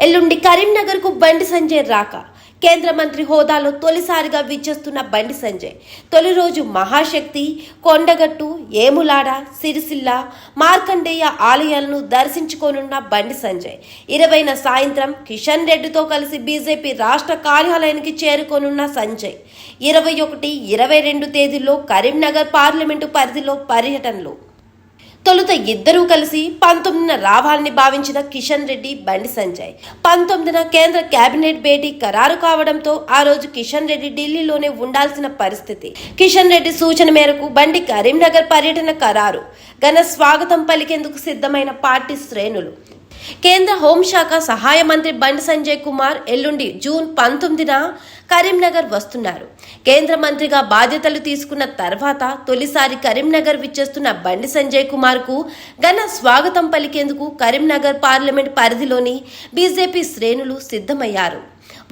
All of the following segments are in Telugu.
ఎల్లుండి కరీంనగర్ కు బండి సంజయ్ రాక. కేంద్ర మంత్రి హోదాలో తొలిసారిగా విచ్చేస్తున్న బండి సంజయ్ తొలి రోజు మహాశక్తి, కొండగట్టు, ఏములాడ, సిరిసిల్ల, మార్కండేయ ఆలయాలను దర్శించుకోనున్న బండి సంజయ్ 20న సాయంత్రం కిషన్ రెడ్డితో కలిసి బీజేపీ రాష్ట్ర కార్యాలయానికి చేరుకోనున్న సంజయ్ 21, 22 తేదీల్లో కరీంనగర్ పార్లమెంటు పరిధిలో పర్యటనలు. తొలుత ఇద్దరూ కలిసి 19న రావాలని భావించిన కిషన్ రెడ్డి, బండి సంజయ్ 19న కేంద్ర కేబినెట్ భేటీ ఖరారు కావడంతో ఆ రోజు కిషన్ రెడ్డి ఢిల్లీలోనే ఉండాల్సిన పరిస్థితి. కిషన్ రెడ్డి సూచన మేరకు బండి కరీంనగర్ పర్యటన ఖరారు. ఘన స్వాగతం పలికేందుకు సిద్ధమైన పార్టీ శ్రేణులు. కేంద్ర హోంశాఖ సహాయ మంత్రి బండి సంజయ్ కుమార్ ఎల్లుండి జూన్ 19న కరీంనగర్ వస్తున్నారు. కేంద్ర మంత్రిగా బాధ్యతలు తీసుకున్న తర్వాత తొలిసారి కరీంనగర్ విచ్చేస్తున్న బండి సంజయ్ కుమార్ కు ఘన స్వాగతం పలికేందుకు కరీంనగర్ పార్లమెంట్ పరిధిలోని బీజేపీ శ్రేణులు సిద్ధమయ్యారు.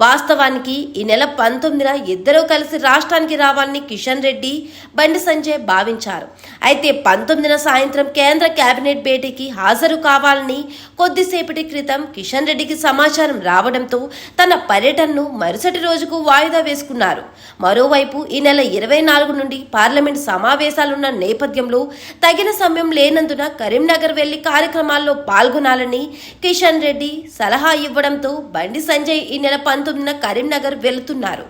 వాస్తవానికి ఈ నెల 19న ఇద్దరూ కలిసి రాష్ట్రానికి రావాలని కిషన్ రెడ్డి, బండి సంజయ్ భావించారు. అయితే 19న సాయంత్రం కేంద్ర కేబినెట్ భేటీకి హాజరు కావాలని కొద్దిసేపటి క్రితం కిషన్ రెడ్డికి సమాచారం రావడంతో తన పర్యటనను మరుసటి రోజుకు వాయిదా వేసుకున్నారు. మరోవైపు ఈ నెల 24 నుండి పార్లమెంట్ సమావేశాలున్న నేపథ్యంలో తగిన సమయం లేనందున కరీంనగర్ వెళ్లి కార్యక్రమాల్లో పాల్గొనాలని కిషన్ రెడ్డి సలహా ఇవ్వడంతో బండి సంజయ్ ఈ నెల 19న కరీంనగర్ వెళుతున్నారు.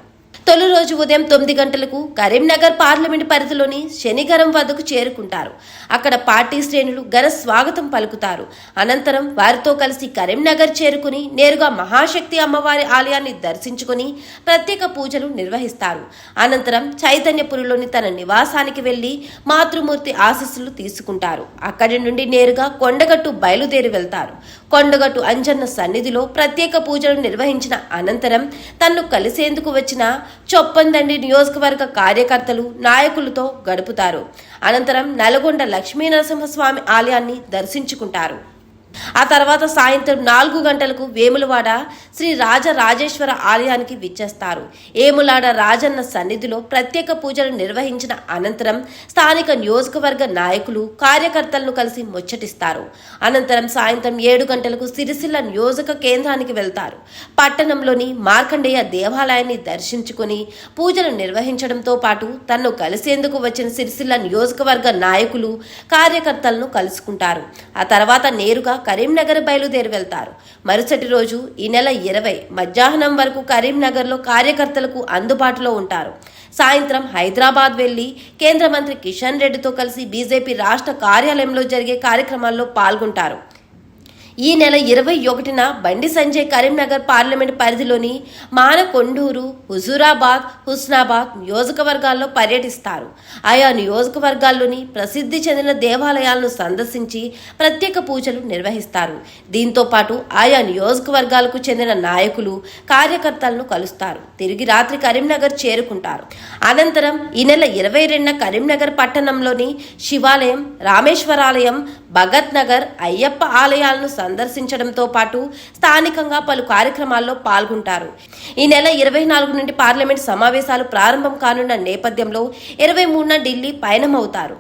తొలి రోజు ఉదయం 9 గంటలకు కరీంనగర్ పార్లమెంట్ పరిధిలోని శనిగరం వద్దకు చేరుకుంటారు. అక్కడ పార్టీ శ్రేణులు ఘన స్వాగతం పలుకుతారు. అనంతరం వారితో కలిసి కరీంనగర్ చేరుకుని నేరుగా మహాశక్తి అమ్మవారి ఆలయాన్ని దర్శించుకుని ప్రత్యేక పూజలు నిర్వహిస్తారు. అనంతరం చైతన్యపురిలోని తన నివాసానికి వెళ్లి మాతృమూర్తి ఆశీస్సులు తీసుకుంటారు. అక్కడి నుండి నేరుగా కొండగట్టు బయలుదేరి వెళ్తారు. కొండగట్టు అంజన్న సన్నిధిలో ప్రత్యేక పూజలు నిర్వహించిన అనంతరం తన్ను కలిసేందుకు వచ్చిన చొప్పందండి నియోజకవర్గ కార్యకర్తలు, నాయకులతో గడుపుతారు. అనంతరం నల్గొండ లక్ష్మీనరసింహస్వామి ఆలయాన్ని దర్శించుకుంటారు. ఆ తర్వాత సాయంత్రం 4 గంటలకు వేములవాడ శ్రీ రాజరాజేశ్వర ఆలయానికి విచ్చేస్తారు. ఏములాడ రాజన్న సన్నిధిలో ప్రత్యేక పూజలు నిర్వహించిన అనంతరం స్థానిక నియోజకవర్గ నాయకులు, కార్యకర్తలను కలిసి ముచ్చటిస్తారు. అనంతరం సాయంత్రం 7 గంటలకు సిరిసిల్ల నియోజక కేంద్రానికి వెళ్తారు. పట్టణంలోని మార్కండేయ దేవాలయాన్ని దర్శించుకుని పూజలు నిర్వహించడంతో పాటు తన్ను కలిసేందుకు వచ్చిన సిరిసిల్ల నియోజకవర్గ నాయకులు, కార్యకర్తలను కలుసుకుంటారు. ఆ తర్వాత నేరుగా కరీంనగర్ బయలుదేరి వెళ్తారు. మరుసటి రోజు ఈ నెల 20 మధ్యాహ్నం వరకు కరీంనగర్లో కార్యకర్తలకు అందుబాటులో ఉంటారు. సాయంత్రం హైదరాబాద్ వెళ్లి కేంద్ర మంత్రి కిషన్ రెడ్డితో కలిసి బీజేపీ రాష్ట్ర కార్యాలయంలో జరిగే కార్యక్రమాల్లో పాల్గొంటారు. ఈ నెల 21న బండి సంజయ్ కరీంనగర్ పార్లమెంట్ పరిధిలోని మానకొండూరు, హుజూరాబాద్, హుస్నాబాద్ నియోజకవర్గాల్లో పర్యటిస్తారు. ఆయా నియోజకవర్గాల్లోని ప్రసిద్ధి చెందిన దేవాలయాలను సందర్శించి ప్రత్యేక పూజలు నిర్వహిస్తారు. దీంతో పాటు ఆయా నియోజకవర్గాలకు చెందిన నాయకులు, కార్యకర్తలను కలుస్తారు. తిరిగి రాత్రి కరీంనగర్ చేరుకుంటారు. అనంతరం ఈ నెల 22న కరీంనగర్ పట్టణంలోని శివాలయం, రామేశ్వరాలయం, భగత్ నగర్, అయ్యప్ప ఆలయాలను సందర్శించడంతో పాటు స్థానికంగా పలు కార్యక్రమాల్లో పాల్గొంటారు. ఈ నెల 24 నుండి పార్లమెంట్ సమావేశాలు ప్రారంభం కానున్న నేపథ్యంలో 23న ఢిల్లీ పయనమవుతారు.